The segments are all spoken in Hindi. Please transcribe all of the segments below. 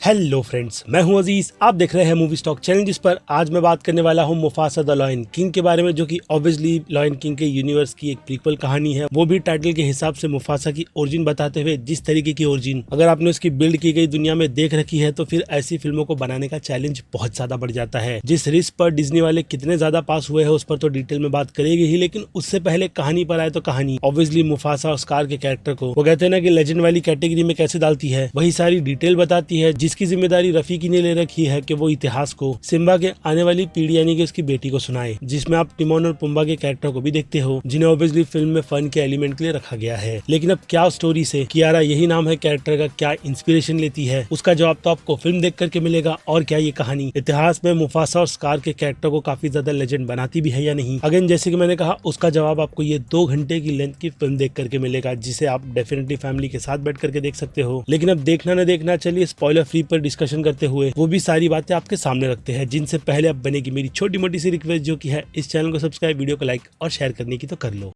हेलो फ्रेंड्स, मैं हूं अजीज। आप देख रहे हैं मूवी स्टॉक चैनल, जिस पर आज मैं बात करने वाला हूं मुफासा द लॉयन किंग के बारे में, जो कि ऑब्वियसली लॉयन किंग के यूनिवर्स की एक प्रीक्वल कहानी है। वो भी टाइटल के हिसाब से मुफासा की ओरिजिन बताते हुए। जिस तरीके की ओरिजिन अगर आपने उसकी बिल्ड की गई दुनिया में देख रखी है तो फिर ऐसी फिल्मों को बनाने का चैलेंज बहुत ज्यादा बढ़ जाता है। जिस रिस्क पर डिज्नी वाले कितने ज्यादा पास हुए हैं उस पर तो डिटेल में बात करेगी ही, लेकिन उससे पहले कहानी पर आए तो कहानी ऑब्वियसली मुफासा और स्कार के कैरेक्टर को वो कहते हैं ना कि लेजेंड वाली कैटेगरी में कैसे डालती है, वही सारी डिटेल बताती है, जिसकी जिम्मेदारी रफीकी ने ले रखी है कि वो इतिहास को सिम्बा के आने वाली पीढ़ी यानी कि उसकी बेटी को सुनाए, जिसमें आप टिमोन और पुम्बा के कैरेक्टर को भी देखते हो, जिन्हें ऑब्वियसली फिल्म में फन के एलिमेंट के लिए रखा गया है। लेकिन अब क्या स्टोरी से कियारा, यही नाम है कैरेक्टर का, क्या इंस्पिरेशन लेती है, उसका जवाब तो आपको फिल्म देख करके मिलेगा। और क्या ये कहानी इतिहास में मुफासा और स्कार के कैरेक्टर को काफी ज्यादा लेजेंड बनाती भी है या नहीं, अगेन जैसे कि मैंने कहा, उसका जवाब आपको ये 2 घंटे की लेंथ की फिल्म देख करके मिलेगा, जिसे आप डेफिनेटली फैमिली के साथ बैठ करके देख सकते हो। लेकिन अब देखना न देखना, चलिए स्पॉइलर फ्री पर डिस्कशन करते हुए वो भी सारी बातें आपके सामने रखते हैं, जिनसे पहले अब बनेगी मेरी छोटी मोटी सी रिक्वेस्ट, जो कि है इस चैनल को सब्सक्राइब, वीडियो को लाइक और शेयर करने की तो कर लो।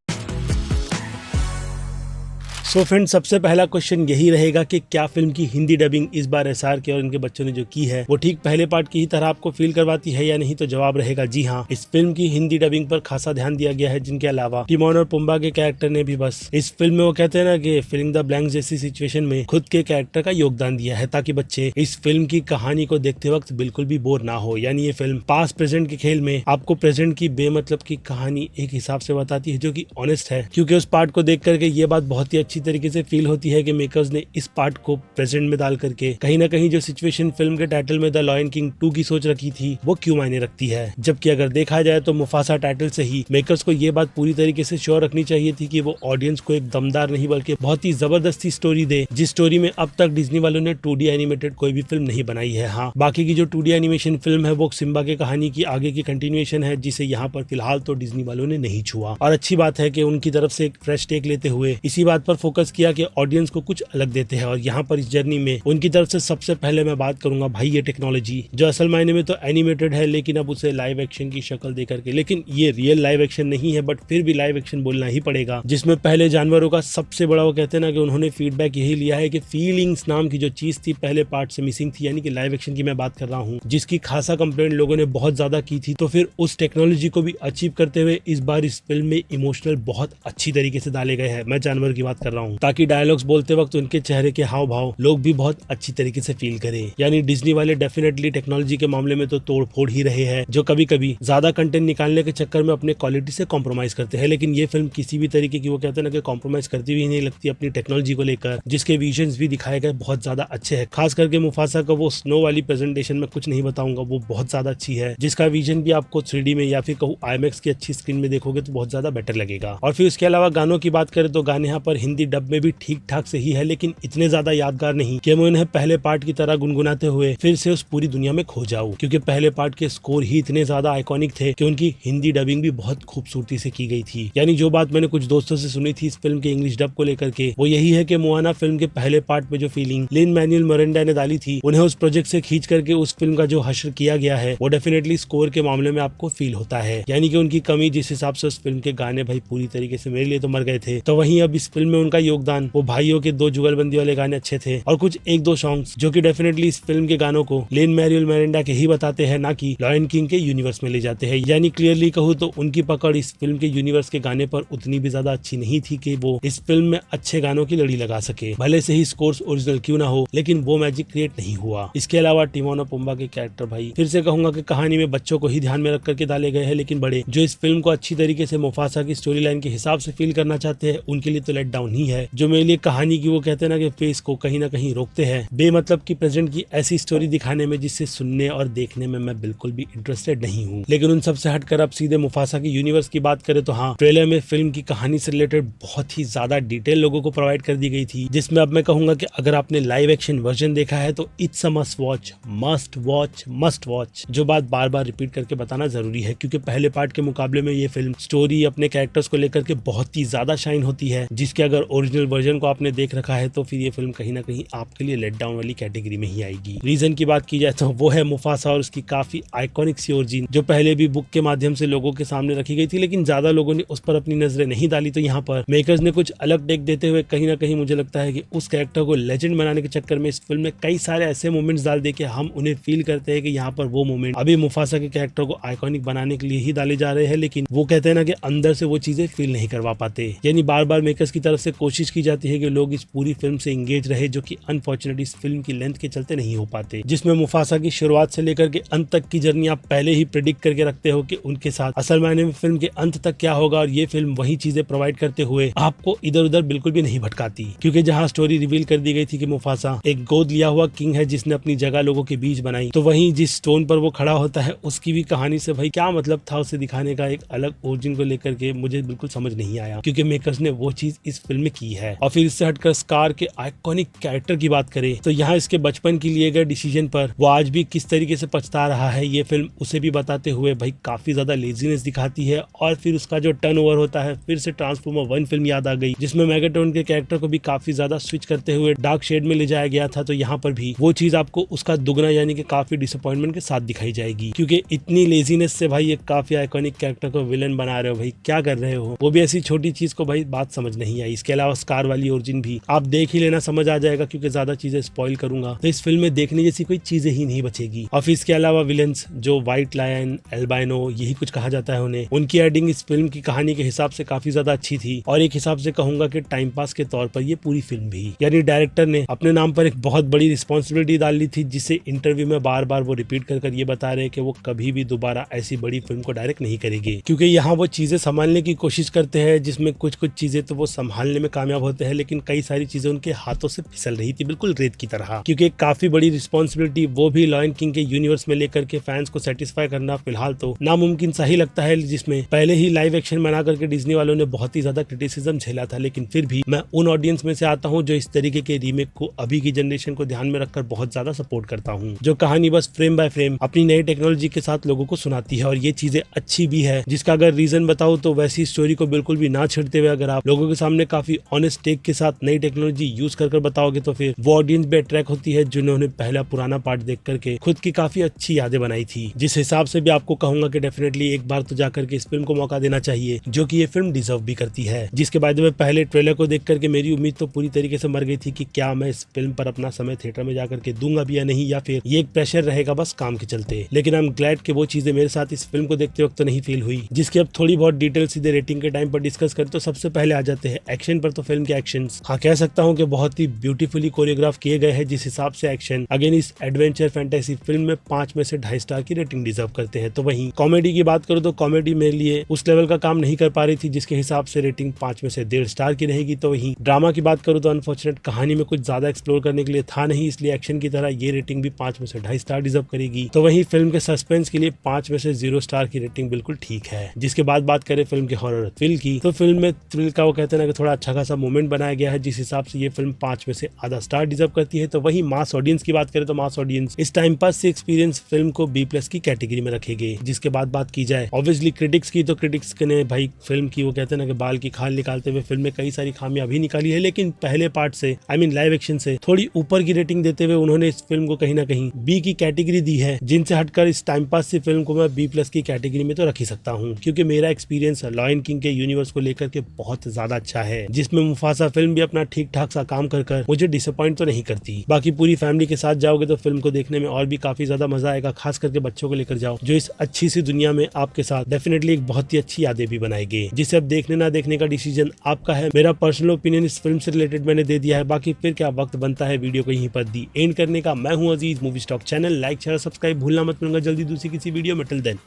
सो फ्रेंड्स, सबसे पहला क्वेश्चन यही रहेगा कि क्या फिल्म की हिंदी डबिंग इस बार एसआर के और इनके बच्चों ने जो की है वो ठीक पहले पार्ट की ही तरह आपको फील करवाती है या नहीं। तो जवाब रहेगा जी हाँ। इस फिल्म की हिंदी डबिंग पर खासा ध्यान दिया गया है, जिनके अलावा टिमोन और पुम्बा के कैरेक्टर ने भी बस इस फिल्म में वो कहते हैं ना कि फिलिंग द ब्लैंक्स जैसी सिचुएशन में खुद के कैरेक्टर का योगदान दिया है, ताकि बच्चे इस फिल्म की कहानी को देखते वक्त बिल्कुल भी बोर ना हो। यानी ये फिल्म पास्ट प्रेजेंट के खेल में आपको प्रेजेंट की बेमतलब की कहानी एक हिसाब से बताती है, जो की ऑनेस्ट है। क्योंकि उस पार्ट को देख करके ये बात बहुत ही अच्छी तरीके से फील होती है कि मेकर्स ने इस पार्ट को प्रेजेंट में डाल करके कहीं ना कहीं जो सिचुएशन फिल्म के टाइटल में द लॉयन किंग 2 की सोच रखी थी वो क्यों मायने रखती है। जबकि अगर देखा जाए तो मुफासा टाइटल से ही मेकर्स को ये बात पूरी तरीके से श्योर रखनी चाहिए थी कि वो ऑडियंस को एक दमदार नहीं बल्कि बहुत ही जबरदस्ती स्टोरी दे, जिस स्टोरी में अब तक डिज्नी वालों ने 2D एनिमेटेड कोई भी फिल्म नहीं बनाई है। हाँ, बाकी की जो 2D एनिमेशन फिल्म है वो सिम्बा के कहानी की आगे की कंटिन्यूएशन है, जिसे यहाँ पर फिलहाल तो डिज्नी वालों ने नहीं छुआ। और अच्छी बात है कि उनकी तरफ से एक फ्रेश टेक लेते हुए इसी बात पर फोकस किया कि ऑडियंस को कुछ अलग देते हैं। और यहाँ पर इस जर्नी में उनकी तरफ से सबसे पहले मैं बात करूंगा भाई ये टेक्नोलॉजी, जो असल मायने में तो एनिमेटेड है लेकिन अब उसे लाइव एक्शन की शक्ल दे करके, लेकिन ये रियल लाइव एक्शन नहीं है, बट फिर भी लाइव एक्शन बोलना ही पड़ेगा, जिसमें पहले जानवरों का सबसे बड़ा वो कहते हैं ना कि उन्होंने फीडबैक यही लिया है कि फीलिंग्स नाम की जो चीज थी पहले पार्ट से मिसिंग थी, यानी कि लाइव एक्शन की मैं बात कर रहा हूँ, जिसकी खासा कंप्लेंट लोगों ने बहुत ज्यादा की थी। तो फिर उस टेक्नोलॉजी को भी अचीव करते हुए इस बार इस फिल्म में इमोशनल बहुत अच्छी तरीके से डाले गए हैं। मैं जानवर की बात कर रहा हूँ, ताकि डायलॉग्स बोलते वक्त उनके चेहरे के हाव भाव लोग भी बहुत अच्छी तरीके से फील करें। यानी डिज्नी वाले डेफिनेटली टेक्नोलॉजी के मामले में तो तोड़ फोड़ ही रहे हैं, जो कभी कभी ज्यादा कंटेंट निकालने के चक्कर में अपने क्वालिटी से कॉम्प्रोमाइज करते हैं। लेकिन ये फिल्म किसी भी तरीके की वो कहते हैं ना कि कॉम्प्रोमाइज करती हुई नहीं लगती अपनी टेक्नोलॉजी को लेकर, जिसके विजन्स भी दिखाए गए बहुत ज्यादा अच्छे हैं। खास करके मुफासा का वो स्नो वाली प्रेजेंटेशन में कुछ नहीं बताऊंगा, वो बहुत ज्यादा अच्छी है, जिसका विजन भी आपको 3D में या फिर कहूँ IMAX की अच्छी स्क्रीन में देखोगे तो बहुत ज्यादा बेटर लगेगा। और फिर उसके अलावा गानों की बात करें तो गाने यहाँ पर हिंदी डब में भी ठीक ठाक से ही है, लेकिन इतने ज्यादा यादगार नहीं कि मैं उन्हें पहले पार्ट की तरह गुनगुनाते हुए फिर से उस पूरी दुनिया में खो जाऊं, क्योंकि पहले पार्ट के स्कोर ही इतने ज्यादा आइकॉनिक थे कि उनकी हिंदी डबिंग भी बहुत खूबसूरती से की गई थी। यानी जो बात मैंने कुछ दोस्तों से सुनी थी इस फिल्म के इंग्लिश डब को लेकर के, वो यही है कि मोआना फिल्म के पहले पार्ट में जो फीलिंग लिन मैनुअल मिरांडा ने डाली थी, उन्हें उस प्रोजेक्ट से खींच करके उस फिल्म का जो हश्र किया गया है वो डेफिनेटली स्कोर के मामले में आपको फील होता है। यानी कि उनकी कमी, जिस हिसाब से उस फिल्म के गाने भाई पूरी तरीके से मेरे लिए तो मर गए थे, तो वहीं अब इस फिल्म में उनका योगदान, वो भाइयों के 2 जुगलबंदी वाले गाने अच्छे थे और कुछ 1-2 सॉन्ग्स जो कि डेफिनेटली इस फिल्म के गानों को लिन मैनुअल मिरांडा के ही बताते हैं, ना कि लॉयन किंग के यूनिवर्स में ले जाते हैं। यानी क्लियरली कहूँ तो उनकी पकड़ इस फिल्म के यूनिवर्स के गाने पर उतनी भी ज्यादा अच्छी नहीं थी कि वो इस फिल्म में अच्छे गानों की लड़ी लगा सके। भले से ही स्कोर्स ओरिजिनल क्यों ना हो, लेकिन वो मैजिक क्रिएट नहीं हुआ। इसके अलावा टिमोन और पुम्बा के कैरेक्टर भाई फिर से कहूंगा कि कहानी में बच्चों को ही ध्यान में रख करके डाले गए हैं, लेकिन बड़े जो इस फिल्म को अच्छी तरीके से मुफासा की स्टोरी लाइन के हिसाब से फील करना चाहते हैं उनके लिए तो लेट डाउन ही है, जो मेरे लिए कहानी की वो कहते हैं ना कि फेस को कहीं ना कहीं रोकते हैं बेमतलब की प्रेजेंट की ऐसी स्टोरी दिखाने में, जिससे सुनने और देखने में मैं बिल्कुल भी इंटरेस्टेड नहीं हूँ। लेकिन उन सबसे हटकर अब सीधे मुफासा की यूनिवर्स की बात करें तो हाँ, ट्रेलर में फिल्म की कहानी से रिलेटेड बहुत ही ज्यादा डिटेल लोगों को प्रोवाइड कर दी गई थी, जिसमें अब मैं कहूंगा कि अगर आपने लाइव एक्शन वर्जन देखा है तो it's a must watch, must watch, must watch. जो बात बार बार रिपीट करके बताना जरूरी है, क्योंकि पहले पार्ट के मुकाबले में ये फिल्म स्टोरी अपने कैरेक्टर्स को लेकर के बहुत ही ज्यादा शाइन होती है, जिसके अगर ओरिजिनल वर्जन को आपने देख रखा है तो फिर ये फिल्म कहीं ना कहीं आपके लिए लेट डाउन वाली कैटेगरी में ही आएगी। रीजन की बात की जाए तो वो है मुफासा और उसकी काफी आइकॉनिक सी ओरिजिन, जो पहले भी बुक के माध्यम से लोगों के सामने रखी गई थी, लेकिन ज्यादा लोगों ने उस पर अपनी नजरें नहीं डाली। तो यहाँ पर मेकर्स ने कुछ अलग टेक देते हुए कहीं ना कहीं मुझे लगता है कि उस कैरेक्टर को लेजेंड बनाने के चक्कर में इस फिल्म में कई सारे ऐसे मोमेंट्स डाल दे के हम उन्हें फील करते हैं कि यहाँ पर वो मोमेंट अभी मुफासा के कैरेक्टर को आइकॉनिक बनाने के लिए ही डाले जा रहे हैं, लेकिन वो कहते हैं ना कि अंदर से वो चीजें फील नहीं करवा पाते। यानी बार बार मेकर्स की तरफ से कोशिश की जाती है कि लोग इस पूरी फिल्म से एंगेज रहे, जो कि अनफॉर्चुनेटली इस फिल्म की लेंथ के चलते नहीं हो पाते, जिसमें मुफासा की शुरुआत से लेकर के अंत तक की जर्नी आप पहले ही प्रेडिक्ट करके रखते हो कि उनके साथ असल मायने में फिल्म के अंत तक क्या होगा, और ये फिल्म वही चीजें प्रोवाइड करते हुए आपको इधर उधर बिल्कुल भी नहीं भटकाती। क्योंकि जहाँ स्टोरी रिवील कर दी गई थी कि मुफासा एक गोद लिया हुआ किंग है जिसने अपनी जगह लोगों के बीच बनाई, तो वहीं जिस स्टोन पर वो खड़ा होता है उसकी भी कहानी से भाई क्या मतलब था उसे दिखाने का, एक अलग ओरिजिन को लेकर के मुझे बिल्कुल समझ नहीं आया, क्योंकि मेकर्स ने वो चीज इस फिल्म में की है। और फिर इससे हटकर स्कार के आइकॉनिक कैरेक्टर की बात करें तो यहाँ इसके बचपन के लिए गए डिसीजन पर वो आज भी किस तरीके से पछता रहा है, ये फिल्म उसे भी बताते हुए भाई काफी ज्यादा लेजीनेस दिखाती है। और फिर उसका जो टर्न ओवर होता है, फिर से ट्रांसफॉर्मर 1 फिल्म याद आ गई जिसमें मेगाट्रॉन के कैरेक्टर को भी काफी ज्यादा स्विच करते हुए डार्क शेड में ले जाया गया था। तो यहाँ पर भी वो चीज आपको उसका दुगना यानी कि काफी डिसअपॉइंटमेंट के साथ दिखाई जाएगी, क्योंकि इतनी लेजीनेस से भाई एक काफी आइकॉनिक कैरेक्टर को विलन बना रहे हो, भाई क्या कर रहे हो। वो भी ऐसी छोटी चीज को भाई बात समझ नहीं आई। इसके अलावा स्कार वाली ओरिजिन भी आप देख ही लेना, समझ आ जाएगा, क्योंकि ज्यादा चीजें स्पॉइल करूंगा तो इस फिल्म में देखने जैसी कोई चीजें ही नहीं बचेगी। और इसके अलावा विलन्स जो व्हाइट लायन, एल्बाइनो, यही कुछ कहा जाता है उन्हें, उनकी एडिंग इस फिल्म की कहानी के हिसाब से काफी ज्यादा अच्छी थी, और एक हिसाब से कहूंगा कि टाइम पास के तौर पर ये पूरी फिल्म भी, यानी डायरेक्टर ने अपने नाम पर एक बहुत बड़ी रिस्पॉन्सिबिलिटी डाल ली थी, जिसे इंटरव्यू में बार बार वो रिपीट कर ये बता रहे हैं कि वो कभी भी दोबारा ऐसी बड़ी फिल्म को डायरेक्ट नहीं करेंगे, क्योंकि यहाँ वो चीजें संभालने की कोशिश करते हैं जिसमें कुछ कुछ चीजें तो वो संभालने में कामयाब होते हैं, लेकिन कई सारी चीजें उनके हाथों से फिसल रही थी बिल्कुल रेत की तरह, क्योंकि एक काफी बड़ी रिस्पॉन्सिबिलिटी वो भी लॉयन किंग के यूनिवर्स में लेकर के फैंस को सेटिस्फाई करना फिलहाल तो नामुमकिन सा ही लगता है, जिसमें पहले ही लाइव एक्शन बना करके डिज्नी वालों ने बहुत ही ज्यादा क्रिटिसिज्म झेला था। लेकिन फिर भी मैं उन ऑडियंस में से आता हूँ जो इस तरीके के रीमेक को अभी की जनरेशन को ध्यान में रखकर बहुत ज्यादा सपोर्ट करता हूँ, जो कहानी बस फ्रेम बाय फ्रेम अपनी नई टेक्नोलॉजी के साथ लोगों को सुनाती है, और ये चीजें अच्छी भी है। जिसका अगर रीजन बताऊं तो वैसी स्टोरी को बिल्कुल भी ना छेड़ते हुए अगर आप लोगों के सामने काफी ऑनेस्ट टेक के साथ नई टेक्नोलॉजी यूज कर बताओगे तो फिर वो ऑडियंस भी अट्रैक्ट होती है जिन्होंने पहला पुराना पार्ट देख करके खुद की काफी अच्छी यादें बनाई थी। जिस हिसाब से भी आपको कहूंगा कि डेफिनेटली एक बार तो जाकर के इस फिल्म को मौका देना चाहिए, जो कि ये फिल्म डिजर्व भी करती है। जिसके बाद में पहले ट्रेलर को देख करके मेरी उम्मीद तो पूरी तरीके से मर गई थी कि क्या मैं इस फिल्म पर अपना समय थिएटर में जाकर के दूंगा भी या नहीं, या फिर ये एक प्रेशर रहेगा बस काम के चलते। लेकिन आई एम ग्लैड कि वो चीजें मेरे साथ इस फिल्म को देखते वक्त तो नहीं फील हुई। जिसकी अब थोड़ी बहुत डिटेल सीधे रेटिंग के टाइम पर डिस्कस करें तो सबसे पहले आ जाते हैं एक्शन पर। तो फिल्म के एक्शन हाँ कह सकता हूँ कि बहुत ही ब्यूटीफुली कोरियोग्राफ किए गए हैं, जिस हिसाब से एक्शन अगेन इस एडवेंचर फैंटेसी फिल्म में 5 में से 2.5 स्टार की रेटिंग डिजर्व करते हैं। तो वहीं कॉमेडी की बात करूँ तो कॉमेडी मेरे लिए उस लेवल का काम नहीं कर पा रही थी जिसके हिसाब से रेटिंग 5 में से 1.5 स्टार की रहेगी। तो वहीं ड्रामा की बात करूँ तो अनफॉर्चुनेट कहानी में कुछ ज्यादा एक्सप्लोर करने के लिए था नहीं, इसलिए एक्शन की तरह ये रेटिंग भी 5 में से 2.5 स्टार डिजर्व करेगी। तो वहीं फिल्म के सस्पेंस के लिए 5 में से 0 स्टार की रेटिंग बिल्कुल ठीक है। जिसके बाद बात करें फिल्म के हॉरर थ्रिल की, तो फिल्म में थ्रिल का वो कहते हैं ना कि थोड़ा अच्छा खासा मोमेंट बनाया गया है, जिस हिसाब से ये फिल्म 5 में से आधा स्टार डिजर्व करती है। तो वहीं मास ऑडियंस की बात करें तो मास ऑडियंस इस टाइम पास से एक्सपीरियंस फिल्म को B+ की कैटेगरी में रखेंगे। जिसके बाद बात की जाए ऑब्वियसली क्रिटिक्स की, तो क्रिटिक्स ने भाई फिल्म की वो कहते हैं ना कि बाल की खाल निकालते हुए फिल्म में कई सारी खामियां भी निकाली है, लेकिन पहले पार्ट से लाइव एक्शन से थोड़ी ऊपर की रेटिंग देते हुए उन्होंने इस फिल्म को कहीं ना कहीं B की कैटेगरी दी है, जिनसे हटकर इस टाइम पास से फिल्म को मैं B+ की कैटेगरी में तो रख ही सकता हूँ, क्योंकि मेरा एक्सपीरियंस लॉयन किंग के यूनिवर्स को लेकर के बहुत ज्यादा अच्छा है, जिसमें मुफासा फिल्म भी अपना ठीक ठाक सा काम कर मुझे डिसअपॉइंट तो नहीं करती। बाकी पूरी फैमिली के साथ जाओगे तो फिल्म को देखने में और भी काफी ज्यादा मजा आएगा, खास करके बच्चों को लेकर जाओ जो इस अच्छी सी दुनिया में आपके साथ डेफिनेटली एक बहुत ही अच्छी यादें भी बनाएगी। जिसे अब देखने ना देखने का डिसीजन आपका है। मेरा पर्सनल ओपिनियन इस फिल्म से रिलेटेड मैंने दे दिया है, बाकी फिर क्या वक्त बनता है वीडियो को यहीं पर दी एंड करने का। मैं हूं Aziz, movie stock channel like share subscribe भूलना मत। मिलूंगा जल्दी दूसरी किसी वीडियो में। Till then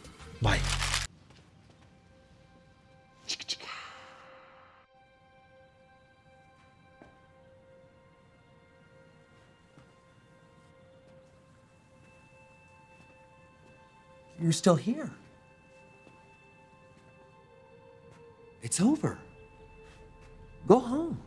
bye. You're still here. It's over. Go home.